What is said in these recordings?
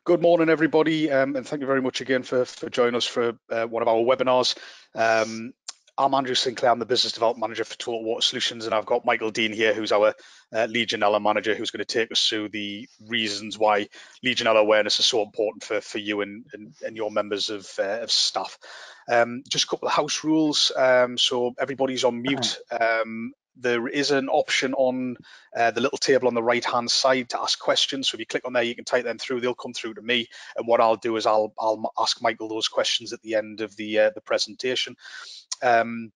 Good morning, everybody, and thank you very much again for joining us for one of our webinars. I'm Andrew Sinclair, I'm the Business Development Manager for Total Water Solutions, and I've got Michael Dean here, who's our legionella manager, who's going to take us through the reasons why legionella awareness is so important for you and your members of staff. Just a couple of house rules, so everybody's on mute. There is an option on the little table on the right hand side to ask questions. So if you click on there, you can type them through. They'll come through to me, and what I'll do is I'll ask Michael those questions at the end of the presentation. The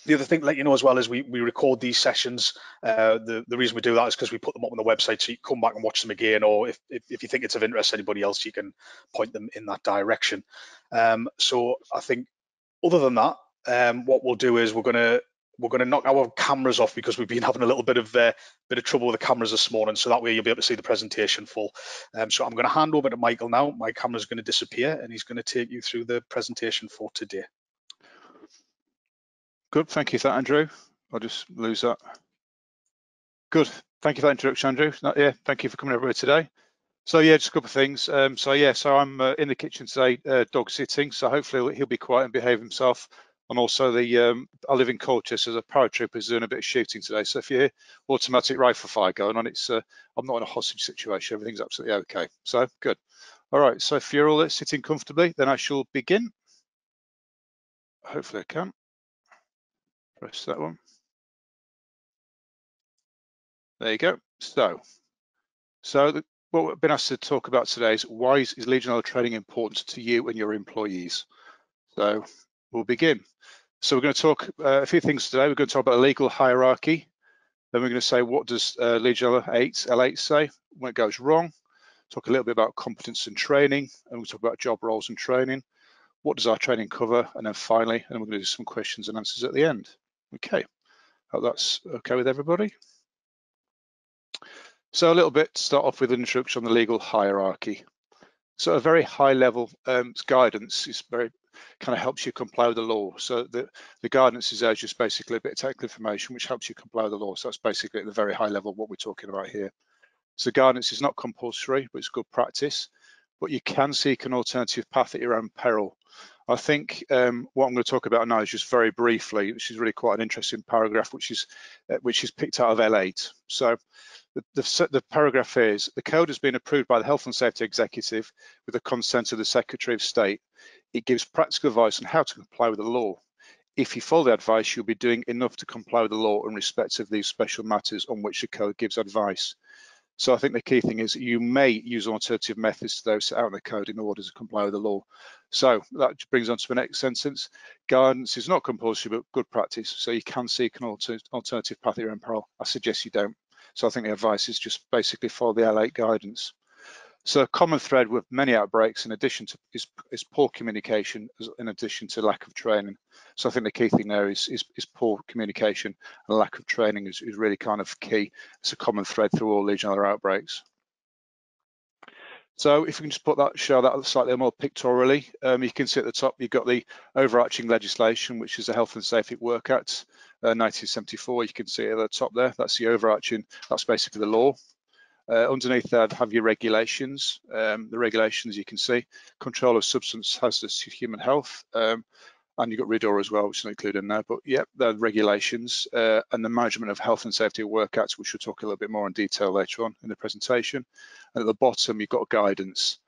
other thing to let you know as well is we record these sessions. The reason we do that is because we put them up on the website, so you can come back and watch them again, or if you think it's of interest to anybody else, you can point them in that direction. So I think other than that, what we'll do is we're going to knock our cameras off because we've been having a little bit of trouble with the cameras this morning, so that way you'll be able to see the presentation full. So I'm going to hand over to Michael now. My camera's going to disappear and he's going to take you through the presentation for today. Good, thank you for that, Andrew. I'll just lose that. Good, thank you for that introduction, Andrew. Yeah, thank you for coming over here today. So yeah, just a couple of things. So I'm in the kitchen today, dog sitting, so hopefully he'll be quiet and behave himself. And also I live in Colchester, so the paratroopers doing a bit of shooting today. So if you hear automatic rifle fire going on, it's I'm not in a hostage situation. Everything's absolutely okay. So good. All right. So if you're all sitting comfortably, then I shall begin. Hopefully I can. Press that one. There you go. So what we've been asked to talk about today is why is legionella training important to you and your employees? So we'll begin. So we're going to talk a few things today. We're going to talk about a legal hierarchy. Then we're going to say, what does legionella L8 say when it goes wrong? Talk a little bit about competence and training, and we'll talk about job roles and training. What does our training cover? And then finally, and we're going to do some questions and answers at the end. Okay, hope that's okay with everybody. So a little bit to start off with an introduction on the legal hierarchy. So a very high level guidance is very kind of helps you comply with the law. So the guidance is just basically a bit of technical information which helps you comply with the law. So that's basically at the very high level what we're talking about here. So guidance is not compulsory, but it's good practice. But you can seek an alternative path at your own peril. I think what I'm going to talk about now is just very briefly, which is really quite an interesting paragraph, which is picked out of L8. So the paragraph is, the code has been approved by the Health and Safety Executive with the consent of the Secretary of State. It gives practical advice on how to comply with the law. If you follow the advice, you'll be doing enough to comply with the law in respect of these special matters on which the code gives advice. So I think the key thing is you may use alternative methods to those set out in the code in order to comply with the law. So that brings on to the next sentence. Guidance is not compulsory, but good practice. So you can seek an alternative path at your own peril. I suggest you don't. So I think the advice is just basically follow the L8 guidance. So a common thread with many outbreaks in addition to is poor communication in addition to lack of training. So I think the key thing there is poor communication, and lack of training is really kind of key. It's a common thread through all legionella outbreaks. So if you can just show that slightly more pictorially, you can see at the top you've got the overarching legislation, which is the Health and Safety Work Act 1974. You can see it at the top there. That's the overarching. That's basically the law. Underneath that have your regulations. The regulations you can see, control of substance hazardous to human health, and you've got RIDOR as well, which is not included in there. But yeah, the regulations and the Management of Health and Safety Work Act, which we'll talk a little bit more in detail later on in the presentation. And at the bottom, you've got guidance.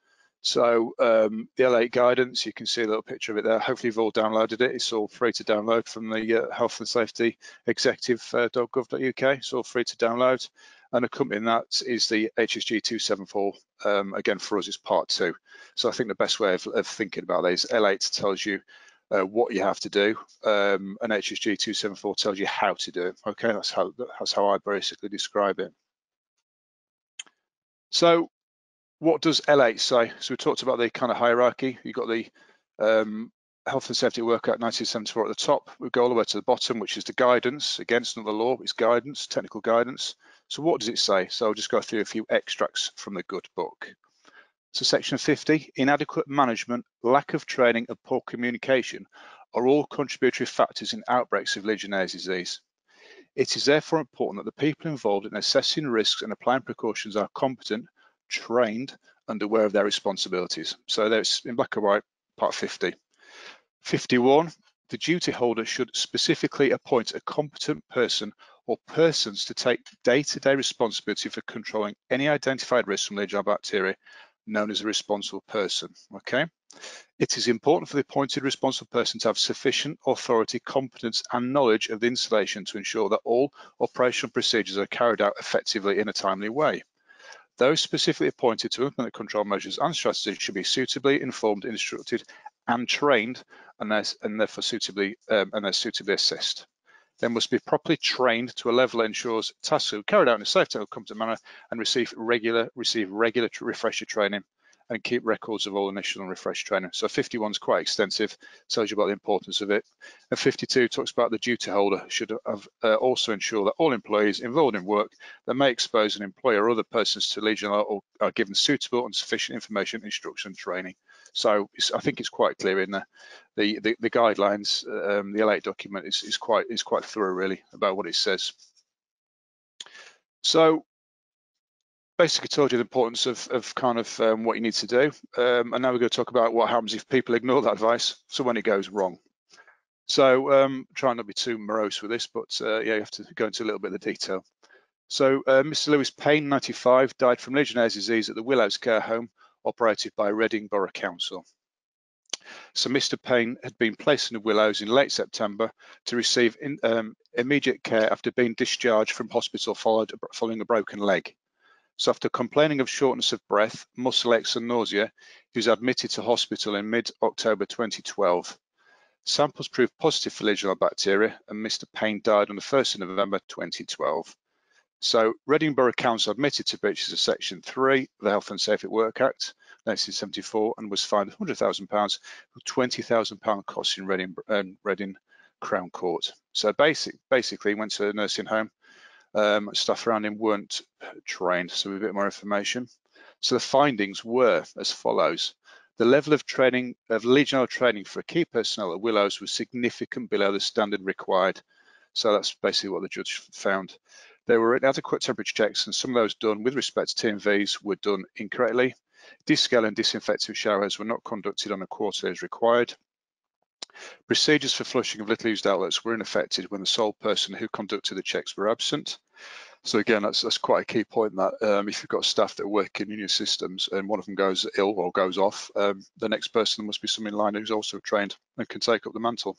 So the L8 guidance, you can see a little picture of it there. Hopefully you've all downloaded it. It's all free to download from the Health and Safety Executive.gov.uk. It's all free to download. And accompanying that is the HSG 274. Again, for us, it's part 2. So I think the best way of thinking about that is L8 tells you what you have to do, and HSG 274 tells you how to do it. Okay, that's how I basically describe it. So what does L8 say? So we talked about the kind of hierarchy. You've got the Health and Safety Work Act 1974 at the top. We go all the way to the bottom, which is the guidance. Again, it's not the law, it's guidance, technical guidance. So what does it say? So I'll just go through a few extracts from the good book. So section 50, inadequate management, lack of training and poor communication are all contributory factors in outbreaks of Legionella disease. It is therefore important that the people involved in assessing risks and applying precautions are competent, trained and aware of their responsibilities. So there's in black and white, part 50. 51, the duty holder should specifically appoint a competent person or persons to take day-to-day responsibility for controlling any identified risk from Legionella bacteria, known as a responsible person. Okay. It is important for the appointed responsible person to have sufficient authority, competence and knowledge of the installation to ensure that all operational procedures are carried out effectively in a timely way. Those specifically appointed to implement the control measures and strategies should be suitably informed, instructed and trained, and they're suitably assessed. They must be properly trained to a level that ensures tasks are carried out in a safe and competent manner and receive regular refresher training and keep records of all initial and refresher training. So 51 is quite extensive, tells you about the importance of it. And 52 talks about the duty holder should have, also ensure that all employees involved in work that may expose an employer or other persons to Legionella are given suitable and sufficient information, instruction and training. So I think it's quite clear in there. The guidelines, the L8 document is quite thorough really about what it says. So basically told you the importance of kind of what you need to do. And now we're going to talk about what happens if people ignore that advice, so when it goes wrong. So try not to be too morose with this, but yeah, you have to go into a little bit of the detail. So Mr. Lewis Payne, 95, died from Legionella disease at the Willows Care Home, operated by Reading Borough Council. So Mr. Payne had been placed in the Willows in late September to receive immediate care after being discharged from hospital following a broken leg. So after complaining of shortness of breath, muscle aches and nausea, he was admitted to hospital in mid-October 2012. Samples proved positive for Legionella bacteria and Mr. Payne died on the 1st of November 2012. So Reading Borough Council admitted to breaches of Section 3 of the Health and Safety at Work Act 1974 and was fined £100,000 with £20,000 costs in Reading Crown Court. So basically went to a nursing home. Staff around him weren't trained, so a bit more information. So the findings were as follows. The level of training, of Legionella training for key personnel at Willows was significant below the standard required. So that's basically what the judge found. There were inadequate temperature checks and some of those done with respect to TMVs were done incorrectly. Descale and disinfective showers were not conducted on a quarterly as required. Procedures for flushing of little used outlets were ineffective when the sole person who conducted the checks were absent. So again, that's quite a key point that if you've got staff that are working in your systems and one of them goes ill or goes off, the next person must be someone in line who's also trained and can take up the mantle.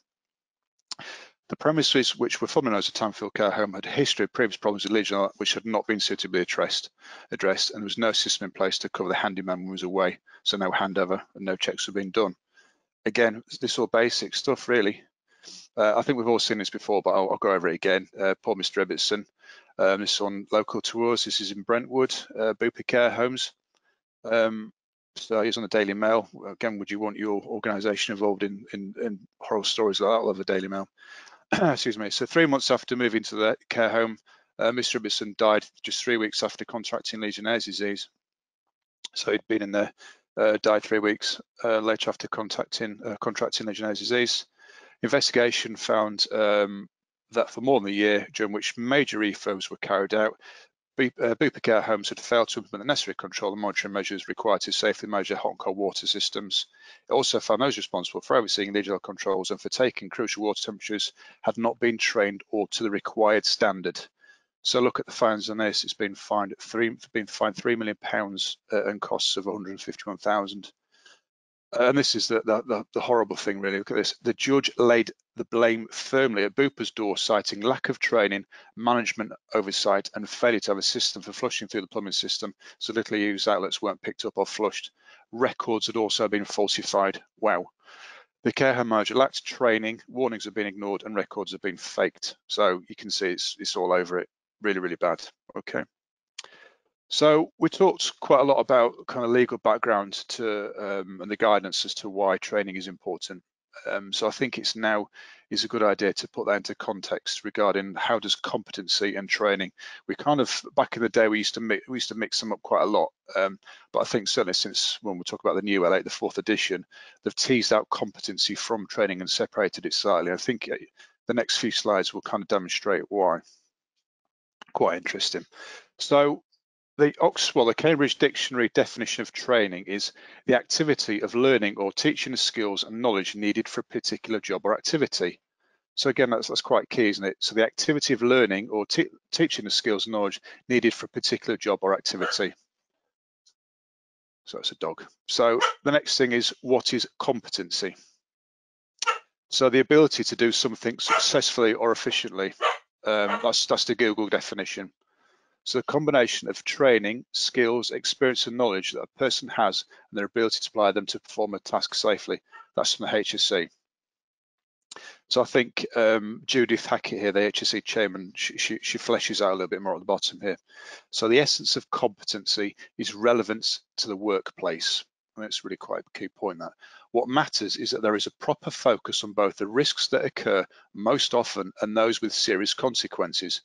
The premises which were formerly known as a Tanfield Care Home had a history of previous problems with Legionella which had not been suitably addressed, and there was no system in place to cover the handyman when he was away, so no handover and no checks were being done. Again, this is all basic stuff really. I think we've all seen this before, but I'll go over it again. Poor Mr. Ibbotson, this one local to us, this is in Brentwood, Bupa Care Homes. So he's on the Daily Mail. Again, would you want your organisation involved in horror stories like that? I love the Daily Mail. Excuse me. So 3 months after moving to the care home, Mr. Ibbotson died just 3 weeks after contracting Legionella disease. So he'd been in there, died 3 weeks later after contracting Legionella disease. Investigation found that for more than a year, during which major refurbs were carried out, Bupa Care Homes had failed to implement the necessary control and monitoring measures required to safely measure hot and cold water systems. It also found those responsible for overseeing Legionella controls and for taking crucial water temperatures had not been trained or to the required standard. So look at the fines on this. It's been fined £3 million and costs of 151,000. And this is the horrible thing, really. Look at this. The judge laid the blame firmly at Bupa's door, citing lack of training, management oversight, and failure to have a system for flushing through the plumbing system, so little used outlets weren't picked up or flushed. Records had also been falsified. Wow. The care home manager lacked training, warnings have been ignored, and records have been faked. So you can see it's all over it. Really, really bad. Okay. So we talked quite a lot about kind of legal background to and the guidance as to why training is important. So I think it's now is a good idea to put that into context regarding how does competency and training. We kind of back in the day we used to mix them up quite a lot, but I think certainly since when we talk about the new L8, the 4th edition, they've teased out competency from training and separated it slightly. I think the next few slides will kind of demonstrate why. Quite interesting. So The Cambridge Dictionary definition of training is the activity of learning or teaching the skills and knowledge needed for a particular job or activity. So again, that's quite key, isn't it? So the activity of learning or teaching the skills and knowledge needed for a particular job or activity. So it's a dog. So the next thing is, what is competency? So the ability to do something successfully or efficiently. That's the Google definition. So the combination of training, skills, experience and knowledge that a person has and their ability to apply them to perform a task safely. That's from the HSC. So I think Judith Hackett here, the HSC chairman, she fleshes out a little bit more at the bottom here. So the essence of competency is relevance to the workplace. And it's really quite a key point that. What matters is that there is a proper focus on both the risks that occur most often and those with serious consequences.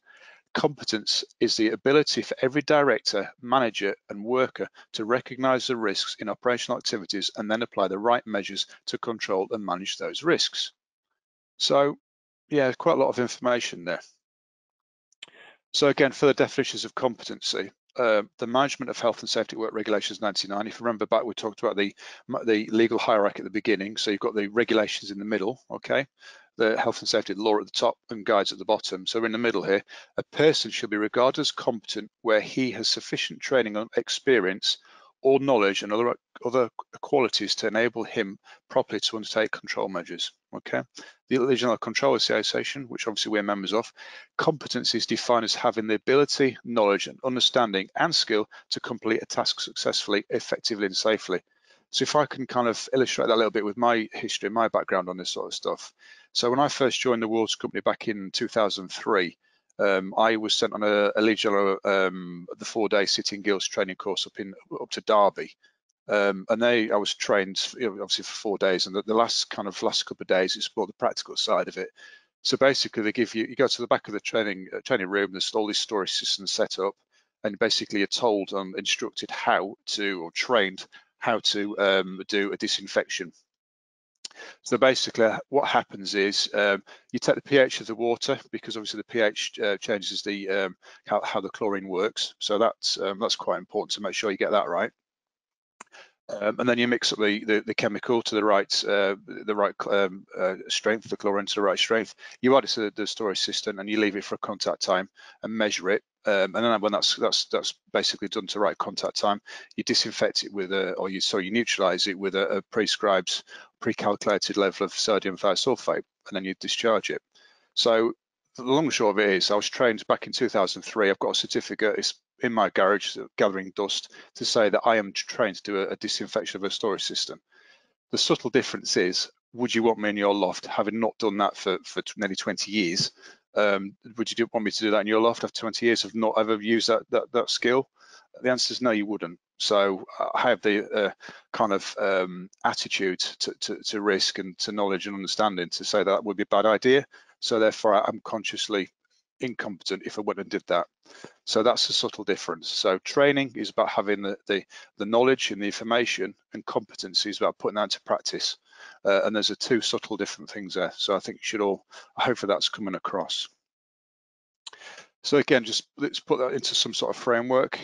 Competence is the ability for every director, manager and worker to recognise the risks in operational activities and then apply the right measures to control and manage those risks. So yeah, quite a lot of information there. So again, for the definitions of competency, the Management of Health and Safety at Work Regulations 99, if you remember back, we talked about the legal hierarchy at the beginning. So you've got the regulations in the middle, okay? The health and safety law at the top and guides at the bottom. So in the middle here, a person should be regarded as competent where he has sufficient training and experience or knowledge and other qualities to enable him properly to undertake control measures, okay? The Legionella Control Association, which obviously we're members of, competency is defined as having the ability, knowledge and understanding and skill to complete a task successfully, effectively and safely. So if I can kind of illustrate that a little bit with my history, my background on this sort of stuff. So when I first joined the World's Company back in 2003, I was sent on a Legionella, the 4-day Sitting Guilds training course up to Derby. And I was trained obviously for 4 days, and the last couple of days is more the practical side of it. So basically they give you go to the back of the training room, there's all these storage systems set up, and basically you're told and instructed how to, or trained how to do a disinfection. So basically what happens is you take the pH of the water, because obviously the pH changes the how the chlorine works. So that's quite important to make sure you get that right. And then you mix up the chemical to the right strength, the chlorine to the right strength. You add it to the storage system and you leave it for a contact time and measure it. And then when that's basically done to right contact time, you disinfect it with you neutralize it with a prescribed, pre-calculated level of sodium thiosulfate, and then you discharge it. So the long and short of it is, I was trained back in 2003. I've got a certificate. It's in my garage, gathering dust, to say that I am trained to do a disinfection of a storage system. The subtle difference is, would you want me in your loft, having not done that for nearly 20 years? Would you want me to do that in your loft after 20 years of not ever used that skill? The answer is no, you wouldn't. So I have the kind of attitude to risk and to knowledge and understanding to say that would be a bad idea. So therefore, I'm consciously incompetent if I went and did that. So that's a subtle difference. So training is about having the knowledge and the information, and competency is about putting that into practice. And there's two subtle different things there. So I think you should all, hopefully that's coming across. So again, just let's put that into some sort of framework.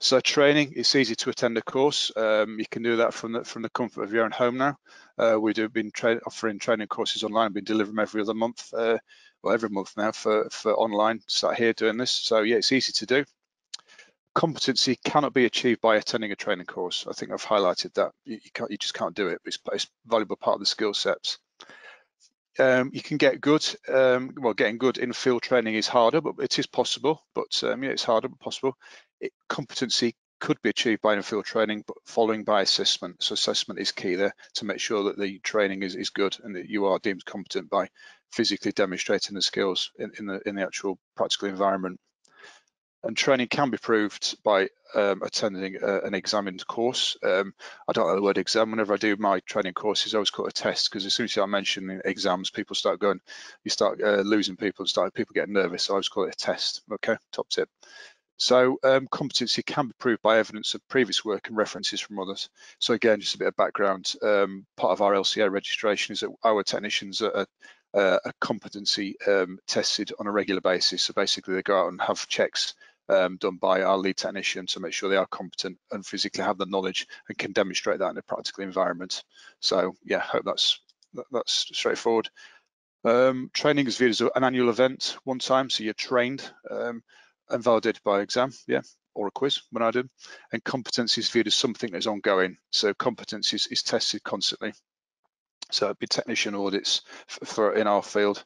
So training, it's easy to attend a course. You can do that from the comfort of your own home now. We do been offering training courses online, been delivering them every other month, well, every month now for online, sat here doing this. So yeah, it's easy to do. Competency cannot be achieved by attending a training course. I think I've highlighted that. You just can't do it. It's a valuable part of the skill sets. You can get good. Well, getting good in field training is harder, but it is possible. But yeah, it's harder but possible. Competency could be achieved by in-field training, but following by assessment. So assessment is key there to make sure that the training is good and that you are deemed competent by physically demonstrating the skills in the actual practical environment. And training can be proved by attending an examined course. I don't like the word exam. Whenever I do my training courses, I always call it a test, because as soon as I mention exams, people start going, you start losing people, and people getting nervous. So I always call it a test. Okay, top tip. So competency can be proved by evidence of previous work and references from others. So again, just a bit of background. Part of our LCA registration is that our technicians are competency tested on a regular basis. So basically they go out and have checks done by our lead technician to make sure they are competent and physically have the knowledge and can demonstrate that in a practical environment. So yeah, hope that's straightforward. Training is viewed as an annual event one time, so you're trained and validated by exam, yeah, or a quiz when I do. And competency is viewed as something that's ongoing, so competency is tested constantly. So it'd be technician audits for in our field.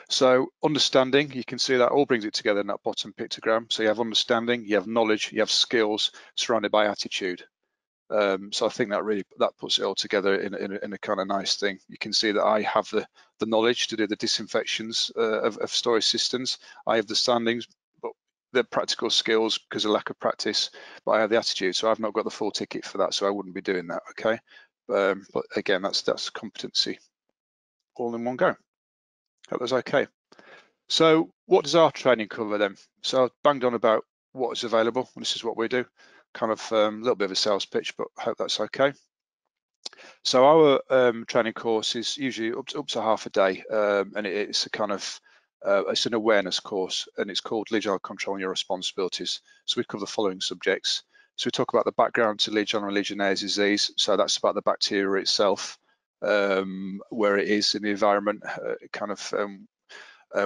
So understanding, you can see that all brings it together in that bottom pictogram. So you have understanding, you have knowledge, you have skills surrounded by attitude. So I think that puts it all together in a kind of nice thing. You can see that I have the knowledge to do the disinfections of storage systems. I have the standings, but the practical skills because of lack of practice, but I have the attitude. So I've not got the full ticket for that, so I wouldn't be doing that, okay? But again, that's competency all in one go. Hope that's okay. So what does our training cover then? So I've banged on about what is available, and this is what we do. Kind of a little bit of a sales pitch, but I hope that's okay. So our training course is usually up to half a day, and it's a kind of it's an awareness course, and it's called Legionella Control and Your Responsibilities. So we cover the following subjects. So we talk about the background to Legionella and Legionnaires disease. So that's about the bacteria itself, where it is in the environment,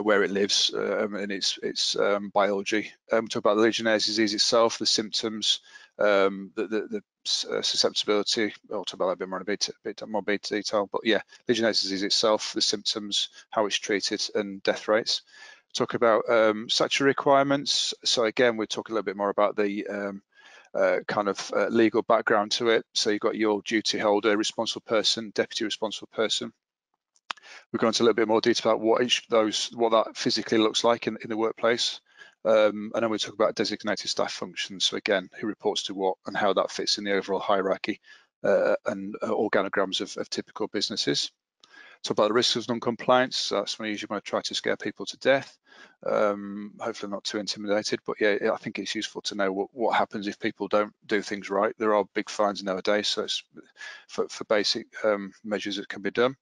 where it lives and its biology. We talk about the Legionnaires disease itself, the symptoms, the susceptibility. I'll talk about that a bit more detail. But yeah, Legionnaires disease itself, the symptoms, how it's treated, and death rates. Talk about statutory requirements. So again, we'll talk a little bit more about the legal background to it. So you've got your duty holder, responsible person, deputy responsible person. We've gone into a little bit more detail about what that physically looks like in the workplace. And then we talk about designated staff functions. So again, who reports to what and how that fits in the overall hierarchy and organograms of typical businesses. Talk about the risks of non-compliance. So that's when you usually want to try to scare people to death. Hopefully not too intimidated, but yeah, I think it's useful to know what happens if people don't do things right. There are big fines nowadays, so it's for basic measures that can be done.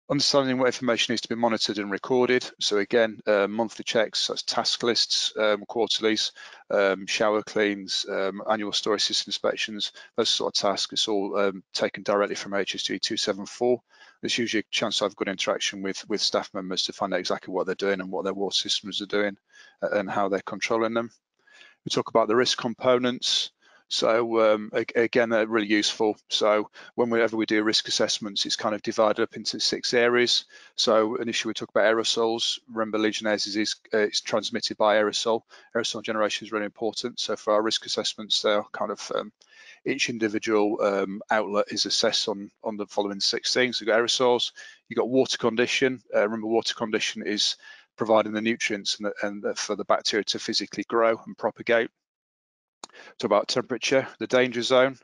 Understanding what information needs to be monitored and recorded. So again, monthly checks, that's task lists, quarterlies, shower cleans, annual storage system inspections, those sort of tasks. It's all taken directly from HSW 274. There's usually a chance to have good interaction with staff members to find out exactly what they're doing and what their water systems are doing and how they're controlling them. We talk about the risk components. So again, they're really useful. So whenever we do risk assessments, it's kind of divided up into 6 areas. So initially we talk about aerosols. Remember, Legionnaires disease it's transmitted by aerosol. Aerosol generation is really important. So for our risk assessments, they're kind of each individual outlet is assessed on the following 6 things. You've got aerosols, you've got water condition. Remember, water condition is providing the nutrients and for the bacteria to physically grow and propagate. Talk about temperature, the danger zone.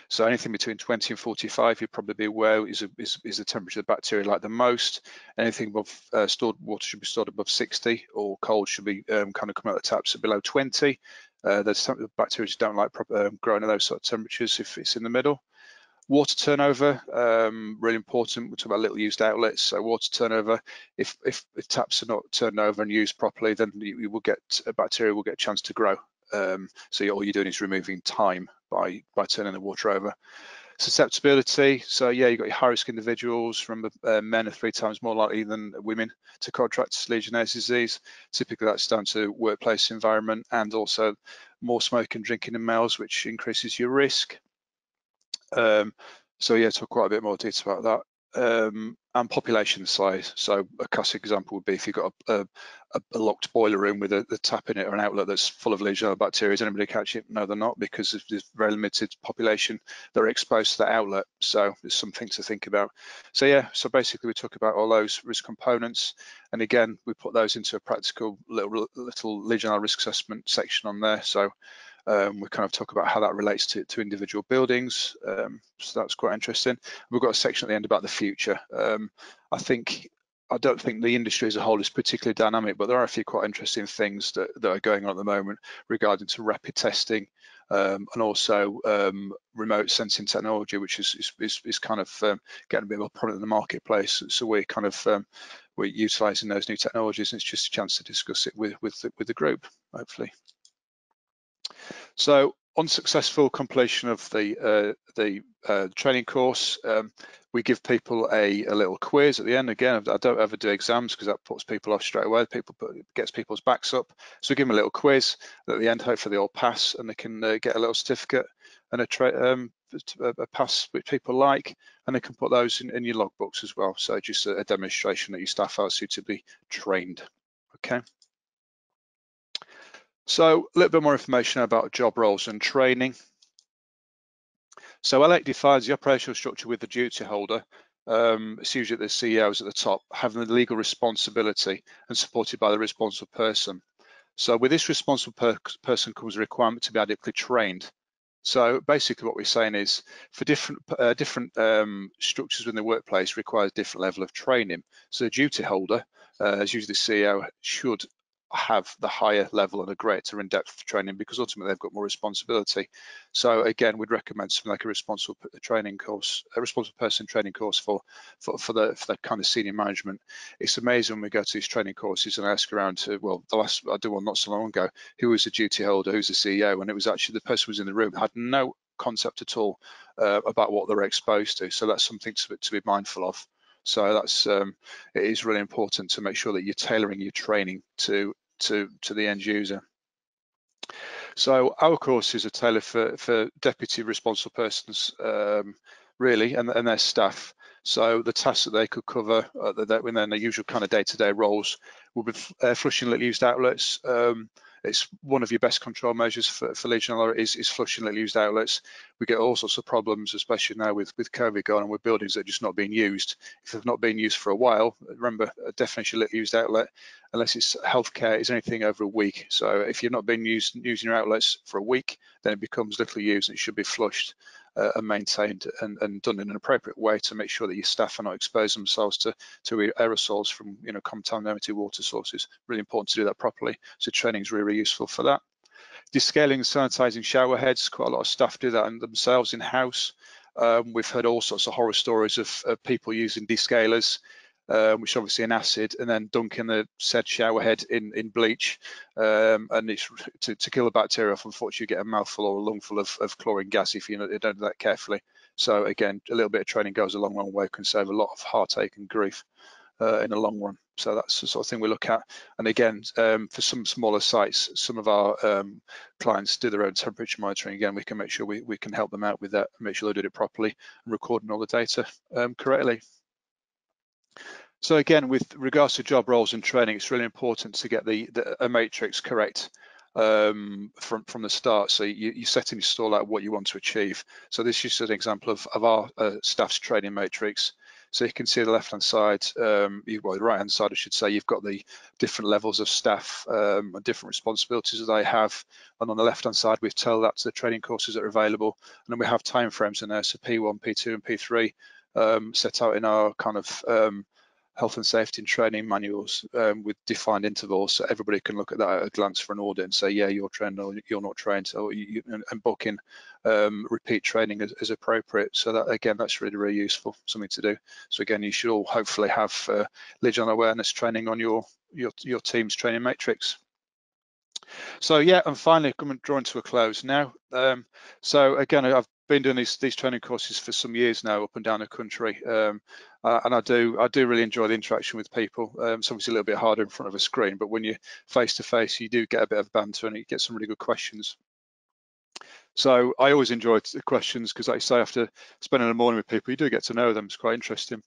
So anything between 20 and 45, you'll probably be aware is the temperature of the bacteria like the most. Anything above stored water should be stored above 60, or cold should be kind of coming out the taps at below 20. The bacteria just don't like growing at those sort of temperatures if it's in the middle. Water turnover, really important. We'll talk about little used outlets. So water turnover, if taps are not turned over and used properly, then you will get bacteria will get a chance to grow. So all you're doing is removing time by turning the water over. Susceptibility, so yeah, you've got your high-risk individuals. Remember, men are 3 times more likely than women to contract Legionnaires disease. Typically that's down to workplace environment and also more smoking and drinking in males, which increases your risk. So yeah, talk quite a bit more detail about that. And population size. So a classic example would be if you've got a locked boiler room with the tap in it or an outlet that's full of Legionella bacteria. Is anybody catch it? No, they're not, because there's very limited population that are exposed to that outlet. So there's something to think about. So yeah, so basically we talk about all those risk components, and again we put those into a practical little Legionella risk assessment section on there. So we kind of talk about how that relates to individual buildings. So that's quite interesting. We've got a section at the end about the future. I don't think the industry as a whole is particularly dynamic, but there are a few quite interesting things that are going on at the moment regarding to rapid testing and also remote sensing technology, which is kind of getting a bit more prominent in the marketplace. So we're kind of we're utilising those new technologies, and it's just a chance to discuss it with the group, hopefully. So unsuccessful completion of the training course, we give people a little quiz at the end. Again, I don't ever do exams because that puts people off straight away. Gets people's backs up. So we give them a little quiz at the end. Hopefully they all pass and they can get a little certificate and a pass which people like, and they can put those in your logbooks as well. So just a demonstration that your staff are suitably trained. Okay. So a little bit more information about job roles and training. So L8 defines the operational structure with the duty holder. It's usually the CEOs at the top, having the legal responsibility and supported by the responsible person. So with this responsible person comes a requirement to be adequately trained. So basically what we're saying is for different structures within the workplace requires different level of training. So the duty holder, as usually the CEO, should have the higher level and a greater in-depth training because ultimately they've got more responsibility. So again, we'd recommend something like a responsible training course, a responsible person training course for the kind of senior management. It's amazing when we go to these training courses and I ask around to, well, the last I did one not so long ago, who was the duty holder, who's the CEO, and it was actually the person who was in the room had no concept at all about what they're exposed to. So that's something to be mindful of. So that's it is really important to make sure that you're tailoring your training to the end user. So our courses are tailored for deputy responsible persons, really, and their staff. So the tasks that they could cover within their usual kind of day-to-day roles will be flushing little used outlets. It's one of your best control measures for legionella is flushing little used outlets. We get all sorts of problems, especially now with COVID going on with buildings that are just not being used. If they've not been used for a while, remember a definition of little used outlet, unless it's healthcare, is anything over a week. So if you've not been using your outlets for a week, then it becomes little used and it should be flushed and maintained and done in an appropriate way to make sure that your staff are not exposing themselves to aerosols from contaminated water sources. Really important to do that properly. So training is really useful for that. Descaling and sanitizing shower heads, quite a lot of staff do that themselves in-house. We've heard all sorts of horror stories of people using descalers, which is obviously an acid, and then dunking the said shower head in bleach, and it's to kill the bacteria. Unfortunately, you get a mouthful or a lungful of chlorine gas if you don't do that carefully. So again, a little bit of training goes a long way, can save a lot of heartache and grief in the long run. So that's the sort of thing we look at. And again, for some smaller sites, some of our clients do their own temperature monitoring. Again, we can make sure we can help them out with that and make sure they did it properly and recording all the data correctly. So again, with regards to job roles and training, it's really important to get a matrix correct from the start. So you set in your stall out what you want to achieve. So this is just an example of our staff's training matrix. So you can see the left-hand side, well, the right-hand side, I should say, you've got the different levels of staff and different responsibilities that they have. And on the left-hand side, we've told that to the training courses that are available. And then we have timeframes in there, so P1, P2, and P3 set out in our kind of health and safety and training manuals with defined intervals, so everybody can look at that at a glance for an audit and say, yeah, you're trained or you're not trained, so and book in repeat training as appropriate. So that, again, that's really useful, something to do. So again, you should all hopefully have Legion awareness training on your team's training matrix. So yeah, and finally, drawing to a close now. So again, I've been doing these training courses for some years now, up and down the country, and I do really enjoy the interaction with people. It's obviously a little bit harder in front of a screen, but when you're face to face, you do get a bit of banter and you get some really good questions. So I always enjoy the questions because, like I say, after spending the morning with people, you do get to know them. It's quite interesting.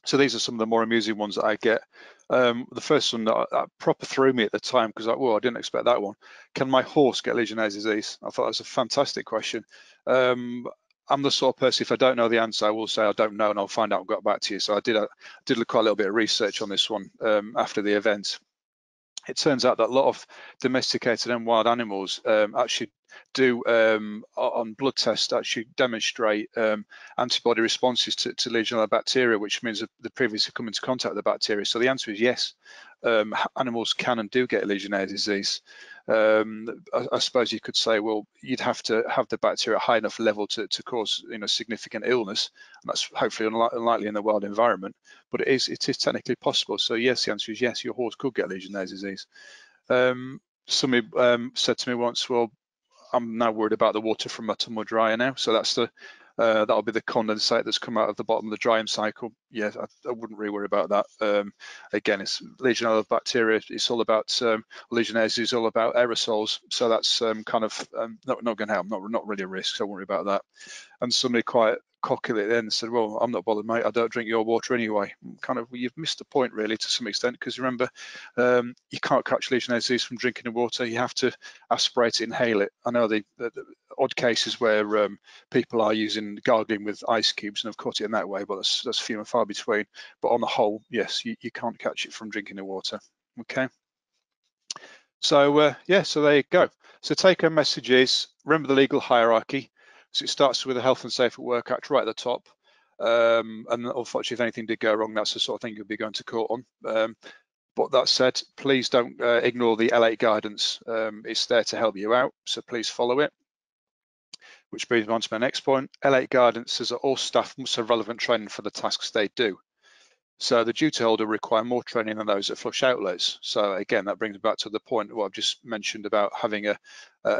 So these are some of the more amusing ones that I get. The first one that proper threw me at the time because I didn't expect that one. Can my horse get Legionella disease? I thought that was a fantastic question. I'm the sort of person, if I don't know the answer, I will say I don't know and I'll find out and get back to you. So I did look quite a little bit of research on this one after the event. It turns out that a lot of domesticated and wild animals actually do on blood tests actually demonstrate antibody responses to Legionella bacteria, which means that they previously come into contact with the bacteria. So the answer is yes, animals can and do get Legionella disease. I suppose you could say, well, you'd have to have the bacteria at a high enough level to cause significant illness, and that's hopefully unlikely in the wild environment, but it is technically possible. So yes, the answer is yes, your horse could get Legionella disease. Somebody said to me once, well, I'm now worried about the water from my tumble dryer now. So that's the that'll be the condensate that's come out of the bottom of the drying cycle. Yeah, I wouldn't really worry about that. Again, it's legionella bacteria. It's all about legionnaires is all about aerosols. So that's kind of not going to help. Not really a risk. So I won't worry about that. And somebody quite cockily then said, well, I'm not bothered, mate, I don't drink your water anyway. Kind of, well, you've missed the point really to some extent, because remember, you can't catch Legionella disease from drinking the water. You have to aspirate it, inhale it. I know the odd cases where people are using gargling with ice cubes and have caught it in that way, but that's few and far between. But on the whole, yes, you can't catch it from drinking the water. Okay. So yeah, so there you go. So take-home message is, remember the legal hierarchy. So it starts with the Health and Safe at Work Act right at the top. And unfortunately, if anything did go wrong, that's the sort of thing you'll be going to court on. But that said, please don't ignore the L8 guidance. It's there to help you out, so please follow it. Which brings me on to my next point. L8 guidance says that all staff must have relevant training for the tasks they do. So the duty holder require more training than those at flush outlets. So again, that brings me back to the point of what I've just mentioned about having a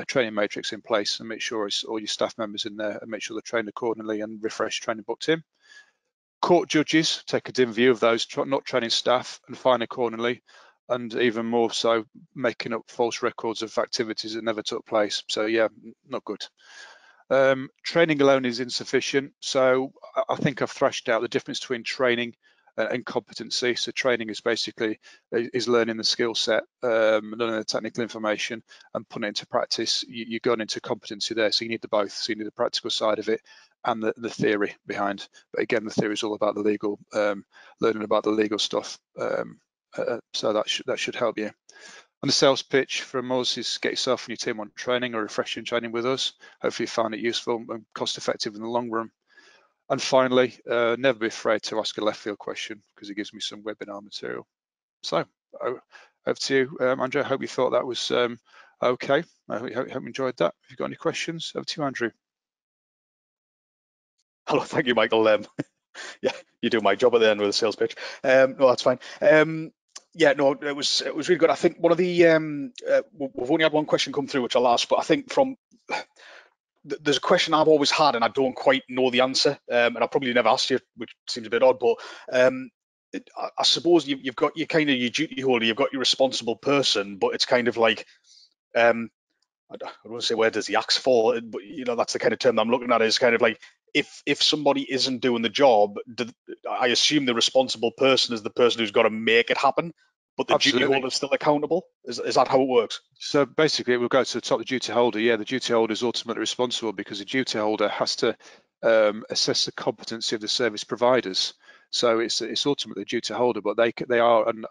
training matrix in place and make sure it's all your staff members in there and make sure they're trained accordingly and refresh training booked in. Court judges take a dim view of those not training staff and fine accordingly, and even more so making up false records of activities that never took place. So yeah, not good. Training alone is insufficient. So I think I've thrashed out the difference between training and competency. So training is basically learning the skill set, learning the technical information and putting it into practice. You're going into competency there. So you need the both. So you need the practical side of it and the theory behind. But again, the theory is all about the legal, learning about the legal stuff. So that should help you. And the sales pitch from us is get yourself and your team on training or refreshing training with us. Hopefully you find it useful and cost effective in the long run. And finally, never be afraid to ask a left field question, because it gives me some webinar material. So over to you, Andrew. I hope you thought that was okay. I hope you enjoyed that. If you've got any questions, over to you, Andrew. Hello, thank you, Michael. Yeah, you do my job at the end with the sales pitch. No, that's fine. Yeah, no, it was really good. I think one of the we've only had one question come through, which I'll ask, but I think from there's a question I've always had and I don't quite know the answer, and I probably never asked you, which seems a bit odd, but I suppose you've got your kind of your duty holder, you've got your responsible person, but it's kind of like I don't want to say where does the axe fall, but that's the kind of term I'm looking at, is kind of like if somebody isn't doing the job, I assume the responsible person is the person who's got to make it happen, but the duty holder is still accountable. Is that how it works? So basically, we'll go to the top of the duty holder. Yeah, the duty holder is ultimately responsible, because the duty holder has to assess the competency of the service providers. So it's ultimately the duty holder, but they are and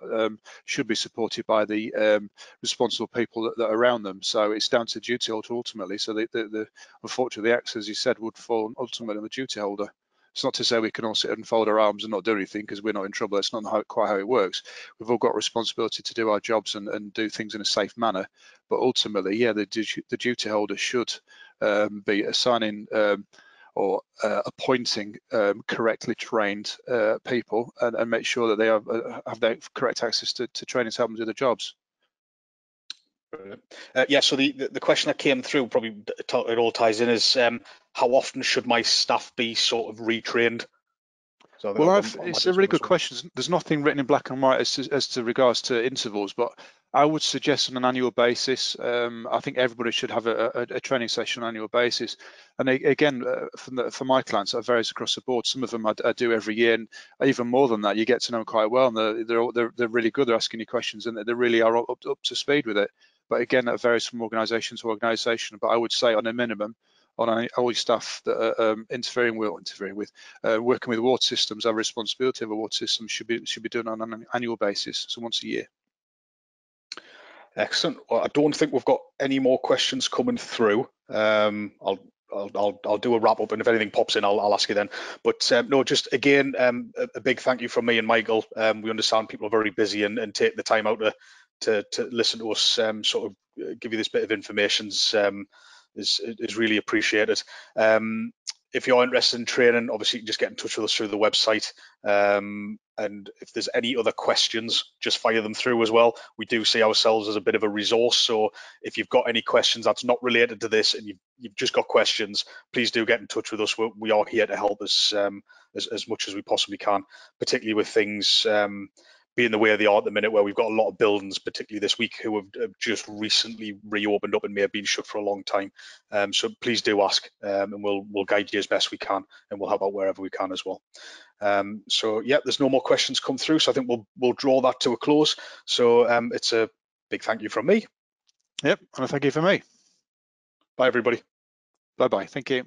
should be supported by the responsible people that are around them. So it's down to the duty holder ultimately. So unfortunately, the acts, as you said, would fall ultimately on the duty holder. It's not to say we can all sit and fold our arms and not do anything because we're not in trouble. That's not quite how it works. We've all got a responsibility to do our jobs and do things in a safe manner. But ultimately, yeah, the duty holder should be assigning or appointing correctly trained people and make sure that they have the correct access to training to help them do their jobs. Yeah, so the question that came through, probably it all ties in, is how often should my staff be sort of retrained? So well, it's a really good question. There's nothing written in black and white as to regards to intervals, but I would suggest on an annual basis. I think everybody should have a training session on an annual basis. And again, for my clients, that varies across the board. Some of them I do every year, and even more than that, you get to know them quite well, and they're really good. They're asking you questions, and they really are up to speed with it. But again, that varies from organisation to organisation. But I would say on a minimum, on all your staff that are working with water systems, our responsibility of a water system should be done on an annual basis, so once a year. Excellent. Well, I don't think we've got any more questions coming through. I'll do a wrap up, and if anything pops in, I'll ask you then. But no, just again, a big thank you from me and Michael. We understand people are very busy and take the time out to listen to us sort of give you this bit of information is really appreciated. if you're interested in training, obviously you can just get in touch with us through the website. And if there's any other questions, just fire them through as well. We do see ourselves as a bit of a resource. So if you've got any questions that's not related to this and you've just got questions, please do get in touch with us. We are here to help us as much as we possibly can, particularly with things being the way they are at the minute, where we've got a lot of buildings, particularly this week, who have just recently reopened up and may have been shut for a long time. So please do ask, and we'll guide you as best we can, and we'll help out wherever we can as well. So yeah, there's no more questions come through, so I think we'll draw that to a close. So it's a big thank you from me. Yep, and a thank you for me. Bye, everybody. Bye-bye. Thank you.